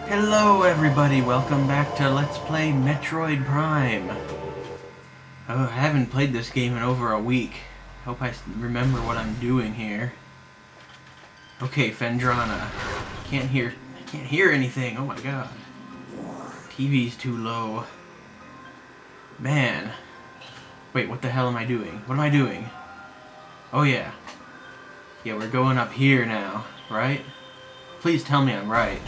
Hello everybody, welcome back to Let's Play Metroid Prime. Oh, I haven't played this game in over a week. Hope I remember what I'm doing here. Okay, Phendrana. I can't hear anything, oh my god. TV's too low. Man. Wait, what the hell am I doing? What am I doing? Oh yeah. Yeah, we're going up here now, right? Please tell me I'm right.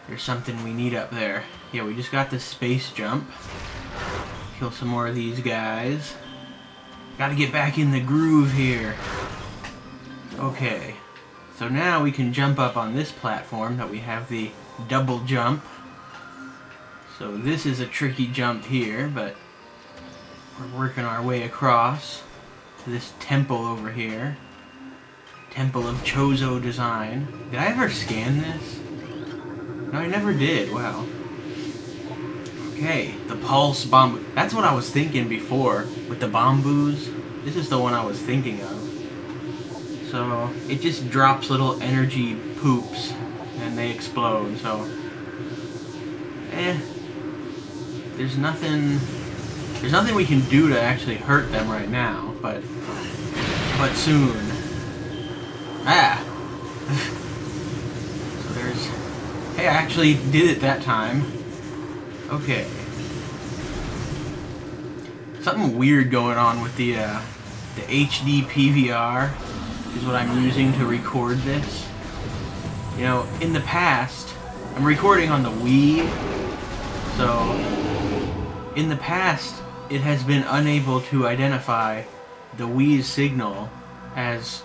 There's something we need up there. Yeah, we just got this space jump. Kill some more of these guys. Gotta get back in the groove here. Okay. So now we can jump up on this platform that we have the double jump. So this is a tricky jump here, but we're working our way across to this temple over here. Temple of Chozo design. Did I ever scan this? No, I never did. Wow. Okay, the pulse bomb. That's what I was thinking before with the bamboos. This is the one I was thinking of. So it just drops little energy poops and they explode. So, there's nothing we can do to actually hurt them right now. But soon. Ah. So there's. Hey, I actually did it that time. Okay. Something weird going on with the HD PVR is what I'm using to record this. You know, in the past, I'm recording on the Wii, so in the past it has been unable to identify the Wii's signal as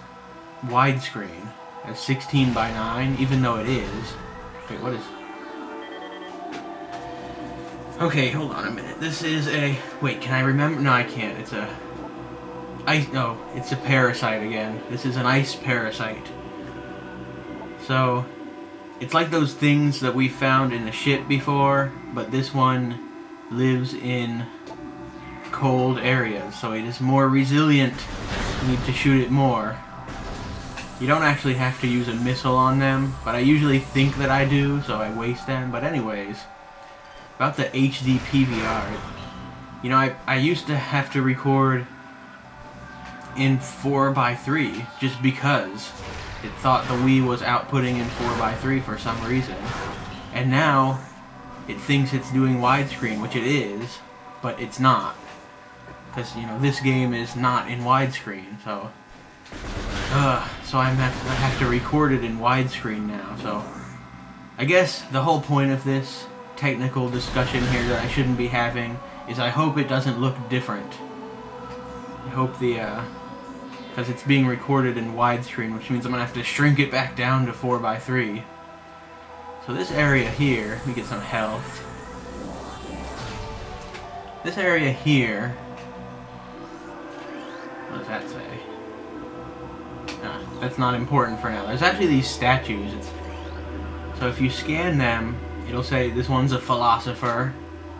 widescreen, as 16 by 9, even though it is. Wait, what is... Okay, hold on a minute. This is a... Wait, can I remember? No, I can't. It's a... No, it's a parasite again. This is an ice parasite. So, it's like those things that we found in the ship before, but this one lives in cold areas, so it is more resilient. You need to shoot it more. You don't actually have to use a missile on them, but I usually think that I do, so I waste them. But anyways, about the HD PVR, you know, I used to have to record in 4:3 just because it thought the Wii was outputting in 4:3 for some reason. And now it thinks it's doing widescreen, which it is, but it's not. Because, you know, this game is not in widescreen, so... so I have to record it in widescreen now, so... I guess the whole point of this technical discussion here that I shouldn't be having is I hope it doesn't look different. I hope the, because it's being recorded in widescreen, which means I'm gonna have to shrink it back down to 4:3. So this area here, let me get some health. This area here... What does that say? That's not important for now. There's actually these statues. So if you scan them, it'll say this one's a philosopher.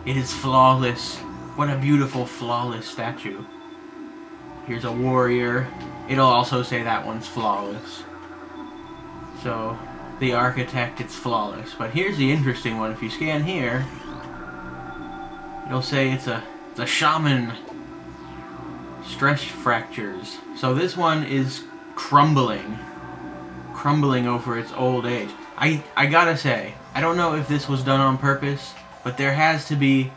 It is flawless. What a beautiful, flawless statue. Here's a warrior. It'll also say that one's flawless. So the architect, it's flawless. But here's the interesting one. If you scan here, it'll say it's a shaman. Stress fractures. So this one is crumbling over its old age. I gotta say, I don't know if this was done on purpose, but there has to be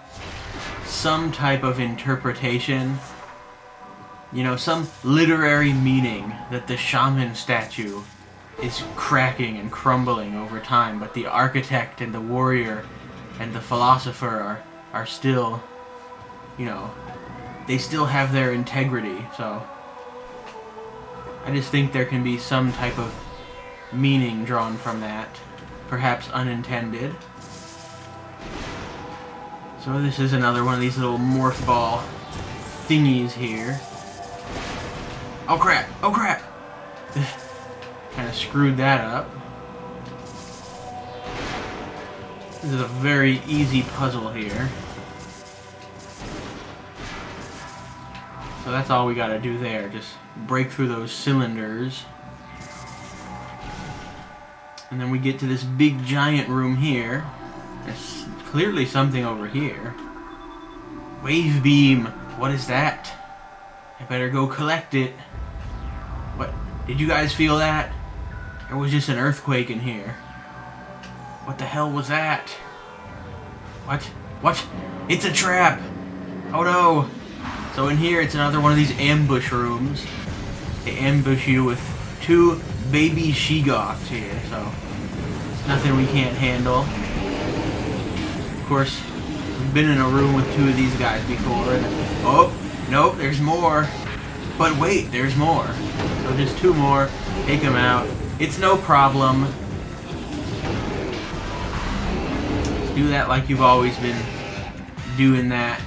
some type of interpretation, you know, some literary meaning that the shaman statue is cracking and crumbling over time, but the architect and the warrior and the philosopher are still, you know, they still have their integrity, so... I just think there can be some type of meaning drawn from that. Perhaps unintended. So this is another one of these little morph ball thingies here. Oh crap! Oh crap! Kind of screwed that up. This is a very easy puzzle here. So that's all we gotta do there. Just break through those cylinders. And then we get to this big giant room here. There's clearly something over here. Wave beam. What is that? I better go collect it. What? Did you guys feel that? There was just an earthquake in here. What the hell was that? What? What? It's a trap! Oh no! So in here, it's another one of these ambush rooms. They ambush you with 2 baby Sheegoths here, so nothing we can't handle. Of course, we've been in a room with 2 of these guys before. And, oh, nope, there's more. But wait, there's more. So just 2 more. Take them out. It's no problem. Just do that like you've always been doing that.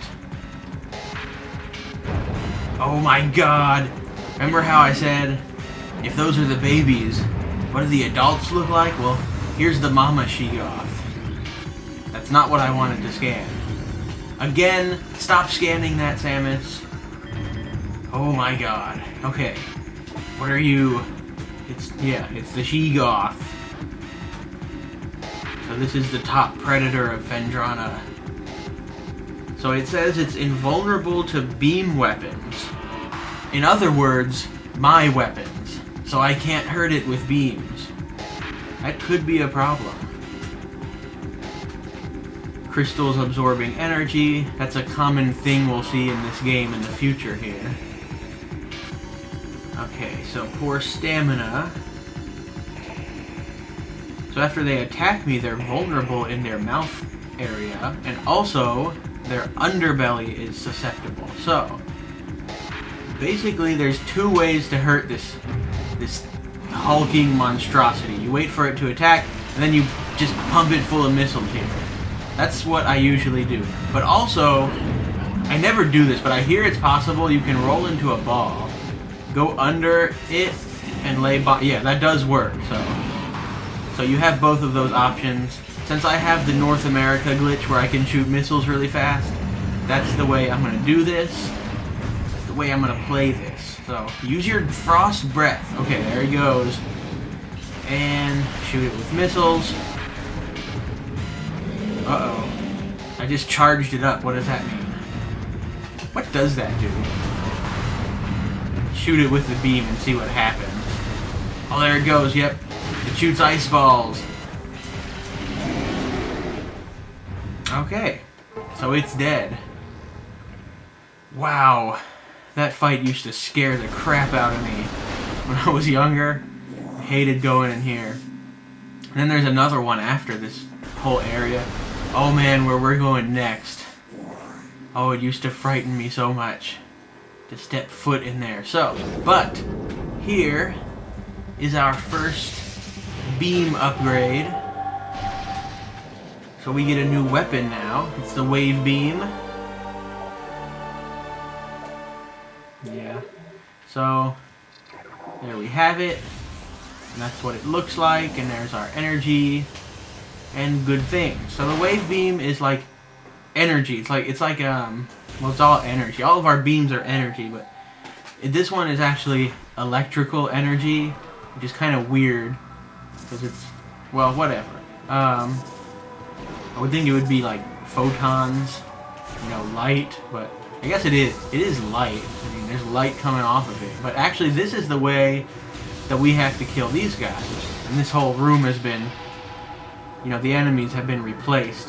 Oh my god! Remember how I said, if those are the babies, what do the adults look like? Well, here's the mama Sheegoth. That's not what I wanted to scan. Again, stop scanning that, Samus. Oh my god. Okay. What are you? It's the Sheegoth. So this is the top predator of Phendrana. So it says it's invulnerable to beam weapons. In other words, my weapons. So I can't hurt it with beams. That could be a problem. Crystals absorbing energy. That's a common thing we'll see in this game in the future here. Okay, so poor stamina. So after they attack me, they're vulnerable in their mouth area, and also their underbelly is susceptible. So basically, there's 2 ways to hurt this hulking monstrosity. You wait for it to attack, and then you just pump it full of missiles here. That's what I usually do. But also, I never do this, but I hear it's possible you can roll into a ball, go under it, and lay yeah, that does work. So you have both of those options. Since I have the North America glitch where I can shoot missiles really fast, that's the way I'm going to do this. That's the way I'm going to play this. So, use your frost breath. Okay, there he goes. And shoot it with missiles. Uh-oh. I just charged it up. What does that mean? What does that do? Shoot it with the beam and see what happens. Oh, there it goes. Yep. It shoots ice balls. Okay. So it's dead. Wow. That fight used to scare the crap out of me when I was younger. I hated going in here. And then there's another one after this whole area. Oh man, where we're going next. Oh, it used to frighten me so much to step foot in there. So, but here is our first beam upgrade. So we get a new weapon now. It's the wave beam. Yeah. So there we have it. And that's what it looks like. And there's our energy and good things. So the wave beam is like energy. It's like well, it's all energy. All of our beams are energy, but this one is actually electrical energy, which is kind of weird because it's, well, whatever. I would think it would be like photons, you know, light, but I guess it is. It is light. I mean, there's light coming off of it. But actually, this is the way that we have to kill these guys. And this whole room has been, you know, the enemies have been replaced.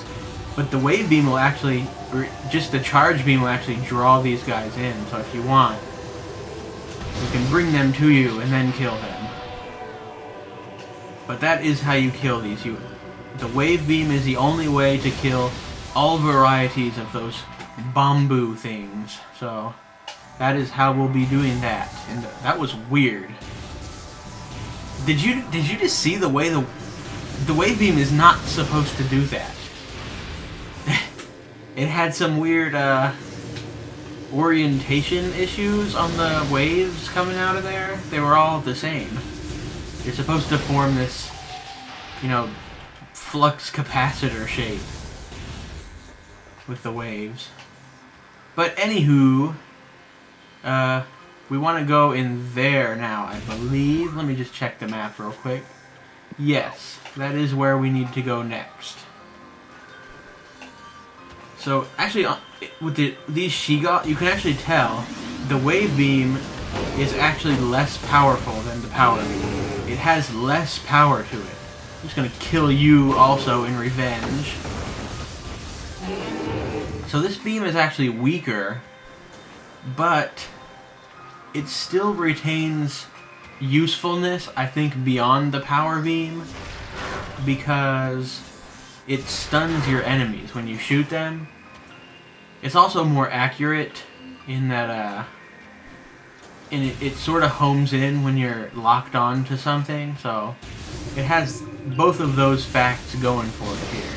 But the wave beam will actually, or just the charge beam will actually draw these guys in. So if you want, you can bring them to you and then kill them. But that is how you kill these. The wave beam is the only way to kill all varieties of those bamboo things. So that is how we'll be doing that. And that was weird. Did you just see the way the wave beam is not supposed to do that? It had some weird orientation issues on the waves coming out of there. They were all the same. You're supposed to form this, you know, flux capacitor shape with the waves. But anywho, we want to go in there now, I believe. Let me just check the map real quick. Yes, that is where we need to go next. So, actually, with these Sheegoth, you can actually tell the wave beam is actually less powerful than the power beam. It has less power to it. I'm just gonna kill you also in revenge. So this beam is actually weaker, but it still retains usefulness, I think, beyond the power beam, because it stuns your enemies when you shoot them. It's also more accurate in that it sort of homes in when you're locked on to something, so it has both of those facts going for it here.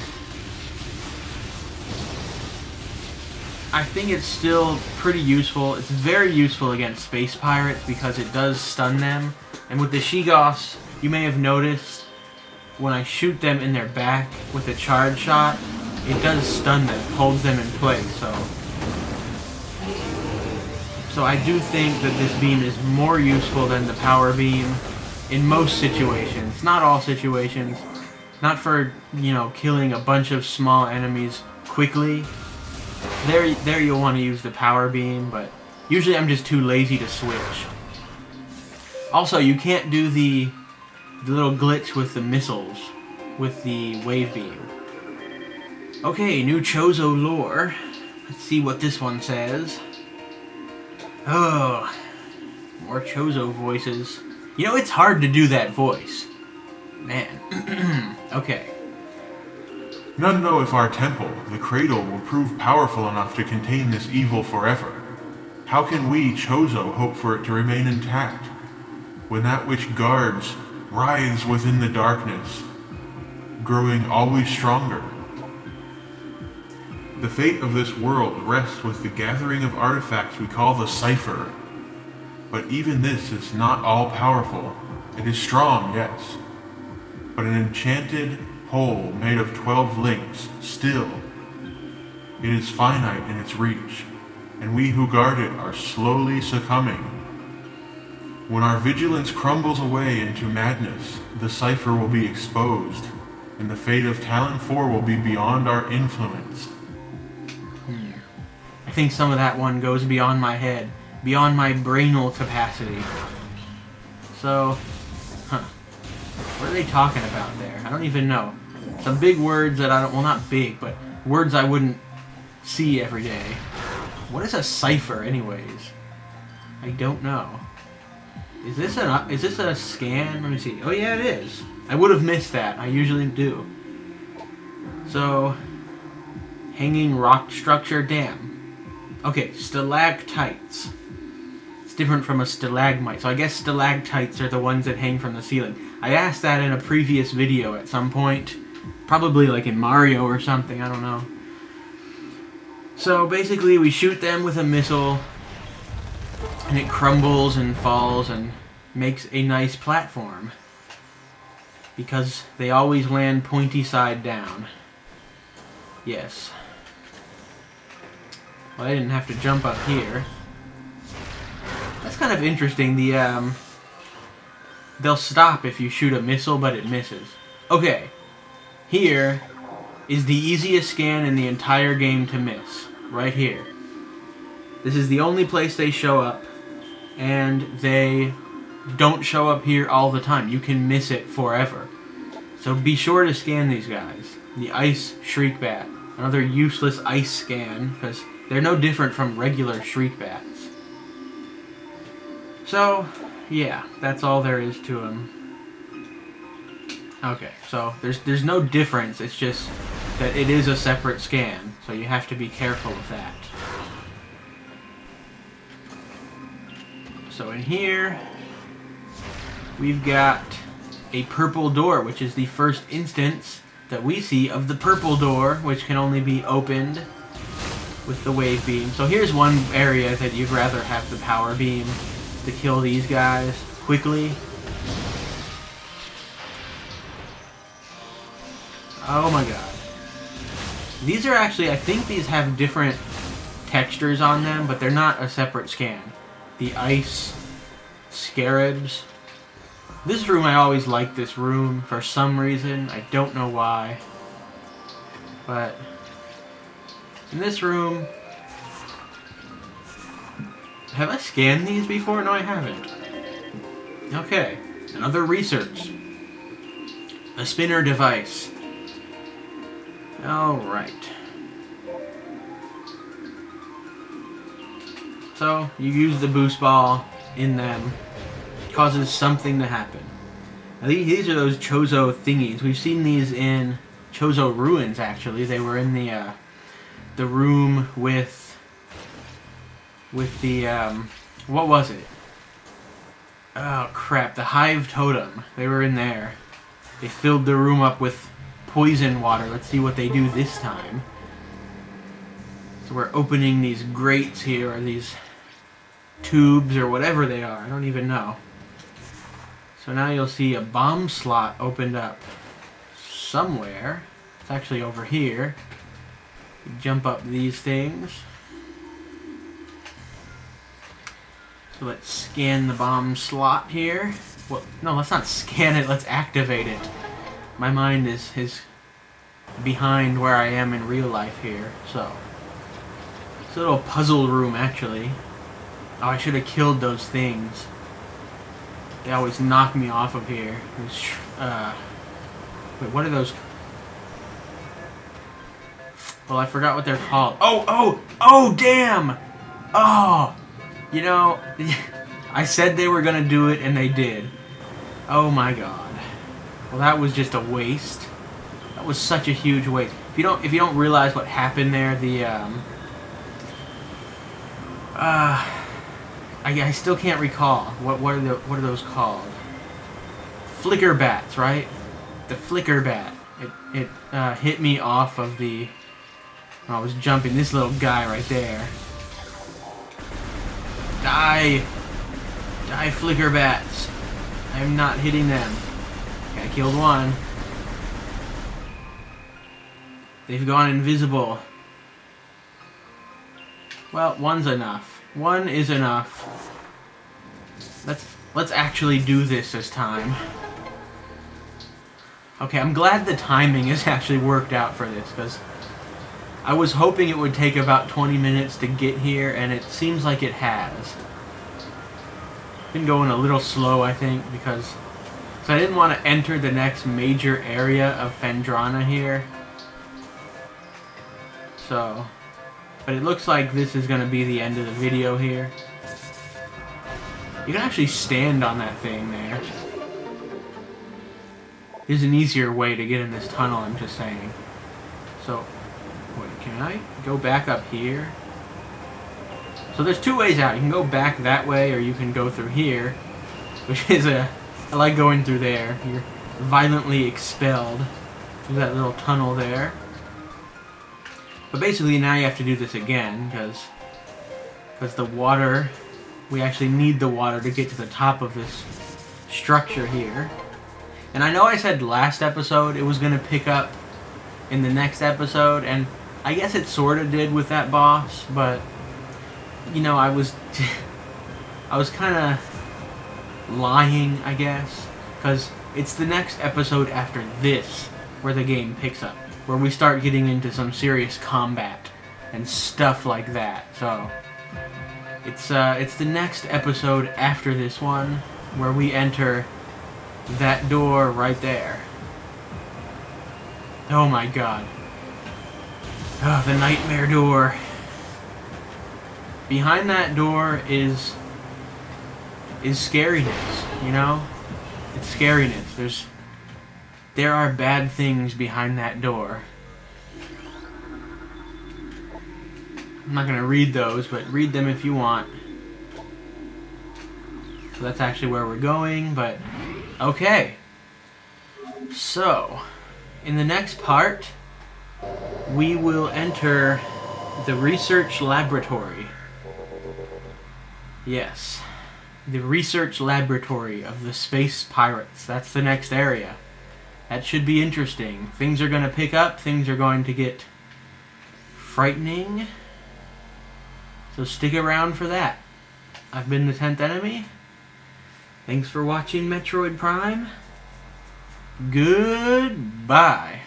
I think it's still pretty useful. It's very useful against space pirates because it does stun them. And with the Sheegoths, you may have noticed when I shoot them in their back with a charge shot, it does stun them, holds them in place. So I do think that this beam is more useful than the power beam in most situations. Not all situations. Not for, you know, killing a bunch of small enemies quickly. There you'll want to use the power beam, but usually I'm just too lazy to switch. Also, you can't do the little glitch with the missiles with the wave beam. Okay, new Chozo lore. Let's see what this one says. Oh, more Chozo voices. You know, it's hard to do that voice. Man. Okay. None know if our temple, the cradle, will prove powerful enough to contain this evil forever. How can we, Chozo, hope for it to remain intact, when that which guards writhes within the darkness, growing always stronger? The fate of this world rests with the gathering of artifacts we call the Cipher. But even this is not all-powerful. It is strong, yes, but an enchanted whole made of 12 links, still. It is finite in its reach, and we who guard it are slowly succumbing. When our vigilance crumbles away into madness, the Cipher will be exposed, and the fate of Talon 4 will be beyond our influence. I think some of that one goes beyond my head, beyond my brainal capacity. So, what are they talking about there? I don't even know. Some big words that I don't, well, not big, but words I wouldn't see every day. What is a cipher, anyways? I don't know. Is this a scan? Let me see. Oh yeah, it is. I would have missed that. I usually do. So, hanging rock structure, damn. Okay, stalactites. It's different from a stalagmite. So I guess stalactites are the ones that hang from the ceiling. I asked that in a previous video at some point. Probably like in Mario or something, I don't know. So basically we shoot them with a missile, and it crumbles and falls and makes a nice platform. Because they always land pointy side down. Yes. Well, I didn't have to jump up here. That's kind of interesting. They'll stop if you shoot a missile, but it misses. Okay. Here is the easiest scan in the entire game to miss. Right here. This is the only place they show up, and they don't show up here all the time. You can miss it forever. So be sure to scan these guys. The Ice Shriek Bat. Another useless ice scan, because they're no different from regular Shriek Bats. So, yeah, that's all there is to them. Okay, so there's no difference, it's just that it is a separate scan, so you have to be careful of that. So in here, we've got a purple door, which is the first instance that we see of the purple door, which can only be opened with the wave beam. So here's one area that you'd rather have the power beam to kill these guys quickly. Oh my god. These are actually, I think these have different textures on them, but they're not a separate scan. The ice scarabs. This room, I always liked this room for some reason. I don't know why. But in this room... Have I scanned these before? No, I haven't. Okay. Another research. A spinner device. Alright. So, you use the boost ball in them. It causes something to happen. Now, these are those Chozo thingies. We've seen these in Chozo Ruins, actually. They were in the room with the, what was it? Oh, crap. The Hive Totem. They were in there. They filled the room up with poison water. Let's see what they do this time. So we're opening these grates here, or these tubes, or whatever they are. I don't even know. So now you'll see a bomb slot opened up somewhere. It's actually over here. You jump up these things. So let's scan the bomb slot here. Well, no, let's not scan it. Let's activate it. My mind is behind where I am in real life here. So it's a little puzzle room, actually. Oh, I should have killed those things. They always knock me off of here. Wait, what are those? Well, I forgot what they're called. Oh, damn! Oh! You know, I said they were gonna do it, and they did. Oh my god. Well, that was just a waste. That was such a huge waste. If you don't realize what happened there, I still can't recall. What are those called? Flicker bats, right? The flicker bat. It hit me off of the... I was jumping this little guy right there. Die! Die, flicker bats! I'm not hitting them. Okay, I killed one. They've gone invisible. Well, one's enough. One is enough. Let's actually do this time. Okay, I'm glad the timing has actually worked out for this, because I was hoping it would take about 20 minutes to get here, and it seems like it has. Been going a little slow, I think, because I didn't want to enter the next major area of Phendrana here. So, but it looks like this is going to be the end of the video here. You can actually stand on that thing there. There's an easier way to get in this tunnel, I'm just saying. So, wait, can I go back up here? So there's two ways out. You can go back that way, or you can go through here, which is I like going through there. You're violently expelled through that little tunnel there. But basically now you have to do this again, because the water, we actually need the water to get to the top of this structure here. And I know I said last episode it was going to pick up in the next episode, and I guess it sort of did with that boss, but, you know, I was kind of lying, I guess, because it's the next episode after this where the game picks up, where we start getting into some serious combat and stuff like that. So it's the next episode after this one where we enter that door right there. Oh my god. Oh, the nightmare door. Behind that door is scariness, you know? It's scariness. There are bad things behind that door. I'm not gonna read those, but read them if you want. So that's actually where we're going, but okay. So, in the next part, we will enter the research laboratory. Yes, the research laboratory of the space pirates. That's the next area. That should be interesting. Things are going to pick up. Things are going to get frightening. So stick around for that. I've been the 10th Enemy, Thanks for watching Metroid Prime. Goodbye.